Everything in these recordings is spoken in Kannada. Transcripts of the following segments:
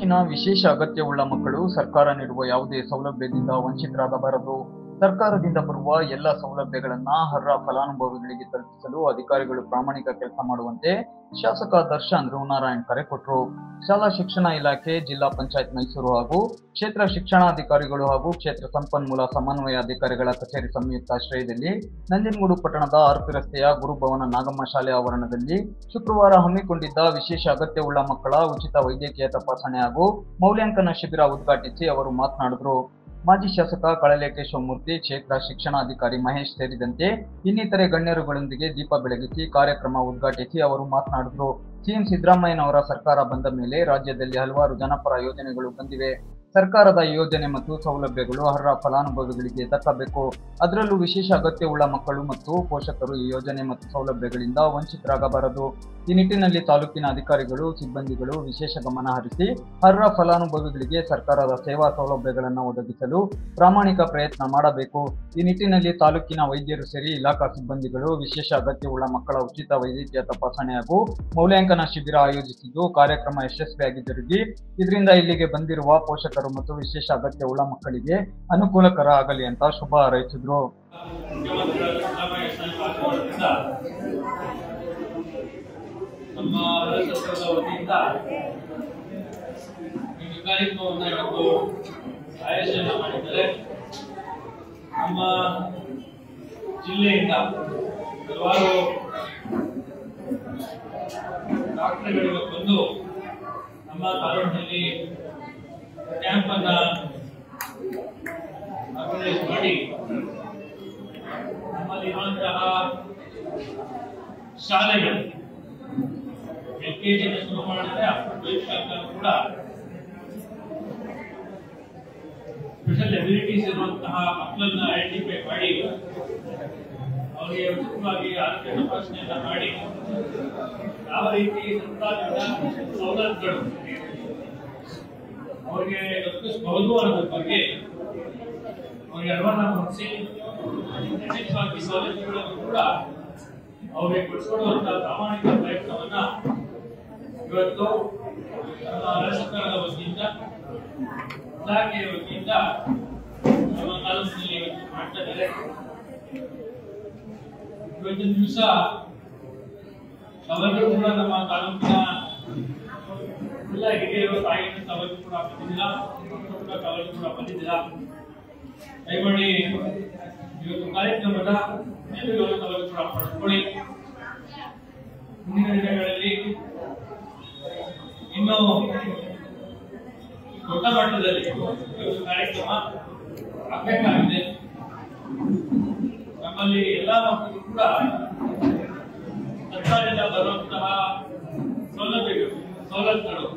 ತಾಲೂಕಿನ ವಿಶೇಷ ಅಗತ್ಯವುಳ್ಳ ಮಕ್ಕಳು ಸರ್ಕಾರ ನೀಡುವ ಯಾವುದೇ ಸೌಲಭ್ಯದಿಂದ ವಂಚಿತರಾಗಬಾರದು. ಸರ್ಕಾರದಿಂದ ಬರುವ ಎಲ್ಲ ಸೌಲಭ್ಯಗಳನ್ನ ಅರ್ಹ ಫಲಾನುಭವಿಗಳಿಗೆ ತಲುಪಿಸಲು ಅಧಿಕಾರಿಗಳು ಪ್ರಾಮಾಣಿಕ ಕೆಲಸ ಮಾಡುವಂತೆ ಶಾಸಕ ದರ್ಶನ್ ಧ್ರುವನಾರಾಯಣ್ ಕರೆ ಕೊಟ್ಟರು. ಶಾಲಾ ಶಿಕ್ಷಣ ಇಲಾಖೆ, ಜಿಲ್ಲಾ ಪಂಚಾಯತ್ ಮೈಸೂರು ಹಾಗೂ ಕ್ಷೇತ್ರ ಶಿಕ್ಷಣಾಧಿಕಾರಿಗಳು ಹಾಗೂ ಕ್ಷೇತ್ರ ಸಂಪನ್ಮೂಲ ಸಮನ್ವಯ ಅಧಿಕಾರಿಗಳ ಕಚೇರಿ ಸಂಯುಕ್ತಾಶ್ರಯದಲ್ಲಿ ನಂಜನಗೂಡು ಪಟ್ಟಣದ ಆರ್ಪಿ ರಸ್ತೆಯ ಗುರುಭವನ ನಾಗಮ್ಮ ಶಾಲೆ ಆವರಣದಲ್ಲಿ ಶುಕ್ರವಾರ ಹಮ್ಮಿಕೊಂಡಿದ್ದ ವಿಶೇಷ ಅಗತ್ಯವುಳ್ಳ ಮಕ್ಕಳ ಉಚಿತ ವೈದ್ಯಕೀಯ ತಪಾಸಣೆ ಹಾಗೂ ಮೌಲ್ಯಾಂಕನ ಶಿಬಿರ ಉದ್ಘಾಟಿಸಿ ಅವರು ಮಾತನಾಡಿದರು. ಮಾಜಿ ಶಾಸಕ ಕಳಲೆ ಕೇಶವಮೂರ್ತಿ, ಕ್ಷೇತ್ರ ಶಿಕ್ಷಣಾಧಿಕಾರಿ ಮಹೇಶ್ ಸೇರಿದಂತೆ ಇನ್ನಿತರೆ ಗಣ್ಯರುಗಳೊಂದಿಗೆ ದೀಪ ಬೆಳಗಿಸಿ ಕಾರ್ಯಕ್ರಮ ಉದ್ಘಾಟಿಸಿ ಅವರು ಮಾತನಾಡಿದರು. ಸಿಎಂ ಸಿದ್ದರಾಮಯ್ಯನವರ ಸರ್ಕಾರ ಬಂದ ಮೇಲೆ ರಾಜ್ಯದಲ್ಲಿ ಹಲವಾರು ಜನಪರ ಯೋಜನೆಗಳು ಬಂದಿವೆ. ಸರ್ಕಾರದ ಯೋಜನೆ ಮತ್ತು ಸೌಲಭ್ಯಗಳು ಅರ್ಹ ಫಲಾನುಭವಿಗಳಿಗೆ ದಕ್ಕಬೇಕು. ಅದರಲ್ಲೂ ವಿಶೇಷ ಅಗತ್ಯವುಳ್ಳ ಮಕ್ಕಳು ಮತ್ತು ಪೋಷಕರು ಈ ಯೋಜನೆ ಮತ್ತು ಸೌಲಭ್ಯಗಳಿಂದ ವಂಚಿತರಾಗಬಾರದು. ಈ ನಿಟ್ಟಿನಲ್ಲಿ ತಾಲೂಕಿನ ಅಧಿಕಾರಿಗಳು, ಸಿಬ್ಬಂದಿಗಳು ವಿಶೇಷ ಗಮನ ಹರಿಸಿ ಅರ್ಹ ಫಲಾನುಭವಿಗಳಿಗೆ ಸರ್ಕಾರದ ಸೇವಾ ಸೌಲಭ್ಯಗಳನ್ನು ಒದಗಿಸಲು ಪ್ರಾಮಾಣಿಕ ಪ್ರಯತ್ನ ಮಾಡಬೇಕು. ಈ ನಿಟ್ಟಿನಲ್ಲಿ ತಾಲೂಕಿನ ವೈದ್ಯರು ಸೇರಿ ಇಲಾಖಾ ಸಿಬ್ಬಂದಿಗಳು ವಿಶೇಷ ಅಗತ್ಯವುಳ್ಳ ಮಕ್ಕಳ ಉಚಿತ ವೈದ್ಯಕೀಯ ತಪಾಸಣೆ ಹಾಗೂ ಮೌಲ್ಯಾಂಕನ ಶಿಬಿರ ಆಯೋಜಿಸಿದ್ದು ಕಾರ್ಯಕ್ರಮ ಯಶಸ್ವಿಯಾಗಿ ಜರುಗಿ ಇದರಿಂದ ಇಲ್ಲಿಗೆ ಬಂದಿರುವ ಪೋಷಕರು ಮತ್ತು ವಿಶೇಷ ಅಗತ್ಯವುಳ್ಳ ಮಕ್ಕಳಿಗೆ ಅನುಕೂಲಕರ ಆಗಲಿ ಅಂತ ಶುಭ ಹಾರೈಸಿದ್ರು. ನಮ್ಮ ಸರ್ಕಾರದ ವತಿಯಿಂದ ಈ ಕಾರ್ಯಕ್ರಮವನ್ನು ಇವತ್ತು ಆಯೋಜನೆ ಮಾಡಿದ್ದಾರೆ. ನಮ್ಮ ಜಿಲ್ಲೆಯಿಂದ ಹಲವಾರು ಡಾಕ್ಟರ್ಗಳು ಬಂದು ನಮ್ಮ ತಾಲೂಕಿನಲ್ಲಿ ಕ್ಯಾಂಪ್ ಅನ್ನ ಆರ್ಗನೈಸ್ ಮಾಡಿ ನಮ್ಮಲ್ಲಿ ಇರುವಂತಹ ಶಾಲೆಗಳು LKG ಶುರು ಮಾಡಿದ್ರೆ ಕೂಡ ಸ್ಪೆಷಲ್ ಎಬಿಲಿಟೀಸ್ ಇರುವಂತಹ ಮಕ್ಕಳನ್ನ ಐಡೆಂಟಿಫೈ ಮಾಡಿ ಅವರಿಗೆ ಉಚಿತವಾಗಿ ಆರೋಗ್ಯ ತಪಾಸಣೆಯನ್ನ ಮಾಡಿ ಯಾವ ರೀತಿ ಸರ್ಕಾರದಿಂದ ಸೌಲಭ್ಯಗಳು ಅವರಿಗೆ ದೊರಕಿಸಬಹುದು ಅನ್ನೋದ್ರ ಬಗ್ಗೆ ಅವರಿಗೆ ಅರಿವನ್ನ ಮೂಡಿಸಿ ಉಚಿತವಾಗಿ ಸೌಲಭ್ಯಗಳನ್ನು ಕೂಡ ಅವರಿಗೆ ಕೊಡಿಸಿಕೊಡುವಂತಹ ಪ್ರಾಮಾಣಿಕ ಪ್ರಯತ್ನವನ್ನ ಇವತ್ತು ಸರ್ಕಾರದ ವತಿಯಿಂದ, ಇಲಾಖೆಯ ವತಿಯಿಂದ ನಮ್ಮ ತಾಲೂಕಿನಲ್ಲಿ ಮಾಡ್ತಾ ಇದ್ದಾರೆ. ಇವತ್ತಿನ ದಿವಸ ಅವರಿಗೂ ಕೂಡ ನಮ್ಮ ತಾಲೂಕಿನ ಎಲ್ಲ ಹಿರಿಯರು ತಾಯಿಯನ್ನು ತಾವಲ್ಲಿ ಕೂಡ ಬಂದಿದ್ದಿಲ್ಲ, ಮಕ್ಕಳು ಕೂಡ ತಾವಲ್ಲಿ ಕೂಡ ಬಂದಿದ್ದಿಲ್ಲ. ದಯಮಾಡಿ ಇವತ್ತು ಕಾರ್ಯಕ್ರಮದ ನೆರವುಗಳನ್ನು ತಾವಲ್ಲಿ ಕೂಡ ಪಡೆದುಕೊಳ್ಳಿ. ಮುಂದಿನ ದಿನಗಳಲ್ಲಿ ಇನ್ನು ದೊಡ್ಡ ಮಟ್ಟದಲ್ಲಿ ಕಾರ್ಯಕ್ರಮ ಆಗಬೇಕಾಗಿದೆ. ನಮ್ಮಲ್ಲಿ ಎಲ್ಲಾ ಮಕ್ಕಳು ಕೂಡ ಸರ್ಕಾರದಿಂದ ಬರುವಂತಹ ಸೌಲಭ್ಯಗಳು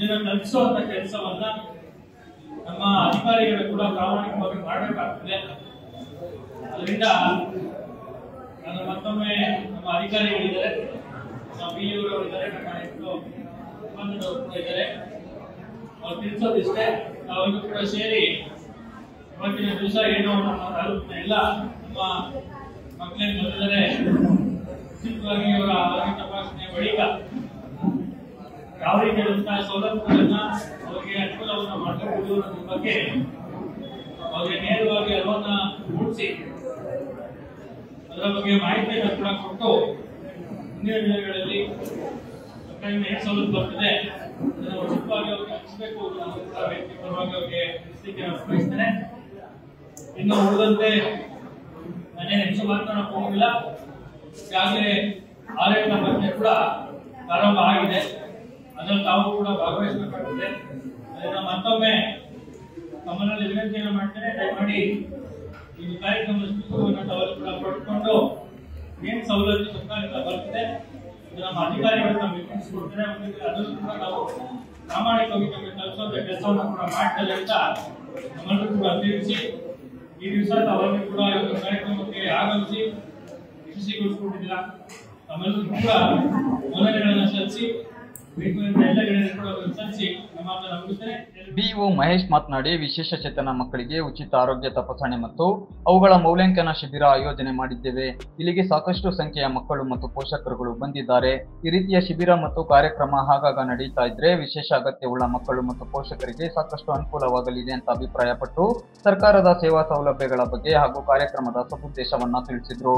ಇದನ್ನು ತಲುಪಿಸುವಂತ ಕೆಲಸವನ್ನ ನಮ್ಮ ಅಧಿಕಾರಿಗಳು ಕೂಡ ಪ್ರಾಮಾಣಿಕವಾಗಿ ಮಾಡಬೇಕಾಗ್ತದೆ. ಅದರಿಂದ ನಾನು ಮತ್ತೊಮ್ಮೆ ನಮ್ಮ ಅಧಿಕಾರಿಗಳಿದ್ದಾರೆ, ನಮ್ಮ BU ಇದ್ದಾರೆ, ನಮ್ಮ ಸಂಬಂಧದವರು ಕೂಡ ಇದ್ದಾರೆ, ಅವ್ರು ತಿಳಿಸೋದಿಷ್ಟೇ. ನಾವೆಲ್ಲರೂ ಕೂಡ ಸೇರಿ ಇವತ್ತಿನ ದಿವಸ ಏನು ನಮ್ಮ ತಾಲೂಕಿನ ಎಲ್ಲ ನಮ್ಮ ಮಕ್ಕಳೇನು ಬಂದಿದ್ದಾರೆ ಉಚಿತವಾಗಿ ಅವರ ಆರೋಗ್ಯ ತಪಾಸಣೆ ಬಳಿಕ ಯಾವ ರೀತಿಯಾದಂತಹ ಸೌಲಭ್ಯಗಳನ್ನ ಅವರಿಗೆ ಅನುಕೂಲವನ್ನು ಮಾಡಬಹುದು ಅನ್ನೋದ್ರ ಬಗ್ಗೆ ಅವರಿಗೆ ನೇರವಾಗಿ ಅರಿವನ್ನ ಮೂಡಿಸಿ ಅದರ ಬಗ್ಗೆ ಮಾಹಿತಿಯನ್ನು ಕೂಡ ಕೊಟ್ಟು ಮುಂದಿನ ದಿನಗಳಲ್ಲಿ ಸರ್ಕಾರದಿಂದ ಏನು ಸೌಲಭ್ಯ ಬರ್ತದೆ ಅದನ್ನು ಉಚಿತವಾಗಿ ಅವ್ರಿಗೆ ಹಂಚಬೇಕು ಅನ್ನೋದು ಕೂಡ ವ್ಯಕ್ತಿಪರವಾಗಿ ಅವರಿಗೆ ತಿಳಿಸಲಿಕ್ಕೆ ನಾನು ಬಯಸ್ತೇನೆ. ಇನ್ನು ಉಳಿದಂತೆ ನಾನೇನು ಹೆಚ್ಚು ಮಾತನಾಡಕ್ಕೆ ಹೋಗಿಲ್ಲ. ಈಗಾಗಲೇ ಆರೋಗ್ಯ ಬಗ್ಗೆ ಕೂಡ ಪ್ರಾರಂಭ ಆಗಿದೆ, ಅದರಲ್ಲಿ ತಾವು ಕೂಡ ಭಾಗವಹಿಸಬೇಕಾಗಿದೆ. ಅದನ್ನ ಮತ್ತೊಮ್ಮೆ ತಮ್ಮಲ್ಲಿ ವಿನಂತಿಯನ್ನು ಮಾಡ್ತೇನೆ, ದಯಮಾಡಿ ಈ ಕಾರ್ಯಕ್ರಮದ ಸುತ್ತೂರನ್ನು ತಾವು ಕೂಡ ಪಡೆದುಕೊಂಡು ಏನು ಸೌಲಭ್ಯ ಸರ್ಕಾರದಿಂದ ಬರ್ತದೆ ನಮ್ಮ ಅಧಿಕಾರಿಗಳು ನಮಗೆ ತಿಳಿಸಿಕೊಡ್ತಾರೆ. ಅದನ್ನು ಕೂಡ ನಾವು ಪ್ರಾಮಾಣಿಕವಾಗಿ ನಮಗೆ ತಲುಪಿಸುವಂತ ಕೆಲಸವನ್ನು ಕೂಡ ಮಾಡ್ತಾರೆ ಅಂತ ನಮ್ಮಲ್ಲೂ ಕೂಡ ತಿಳಿಸಿ ಈ ದಿವಸ ತಾವಲ್ಲಿ ಕೂಡ ಕಾರ್ಯಕ್ರಮಕ್ಕೆ ಆಗಮಿಸಿ ಯಶಸ್ವಿಗೊಳಿಸಿಕೊಂಡಿದ್ದೀರಾ. ತಮ್ಮೆಲ್ಲರೂ ಕೂಡ ವಂದನೆಗಳನ್ನು ಸಲ್ಲಿಸಿ ಬೇಕು ಅಂತ ಎಲ್ಲ ಗೆಳೆಯರು ಕೂಡ ಅದನ್ನು ಸಲ್ಲಿಸಿ ನಮ್ಮ ಮಾತನ್ನು ಮುಗಿಸ್ತೇನೆ. ಬಿಇಒ ಮಹೇಶ್ ಮಾತನಾಡಿ, ವಿಶೇಷ ಚೇತನ ಮಕ್ಕಳಿಗೆ ಉಚಿತ ಆರೋಗ್ಯ ತಪಾಸಣೆ ಮತ್ತು ಅವುಗಳ ಮೌಲ್ಯಾಂಕನ ಶಿಬಿರ ಆಯೋಜನೆ ಮಾಡಿದ್ದೇವೆ. ಇಲ್ಲಿಗೆ ಸಾಕಷ್ಟು ಸಂಖ್ಯೆಯ ಮಕ್ಕಳು ಮತ್ತು ಪೋಷಕರುಗಳು ಬಂದಿದ್ದಾರೆ. ಈ ರೀತಿಯ ಶಿಬಿರ ಮತ್ತು ಕಾರ್ಯಕ್ರಮ ಆಗಾಗ ನಡೀತಾ ಇದ್ರೆ ವಿಶೇಷ ಅಗತ್ಯವುಳ್ಳ ಮಕ್ಕಳು ಮತ್ತು ಪೋಷಕರಿಗೆ ಸಾಕಷ್ಟು ಅನುಕೂಲವಾಗಲಿದೆ ಅಂತ ಅಭಿಪ್ರಾಯಪಟ್ಟು ಸರ್ಕಾರದ ಸೇವಾ ಸೌಲಭ್ಯಗಳ ಬಗ್ಗೆ ಹಾಗೂ ಕಾರ್ಯಕ್ರಮದ ಸದುದ್ದೇಶವನ್ನ ತಿಳಿಸಿದ್ರು.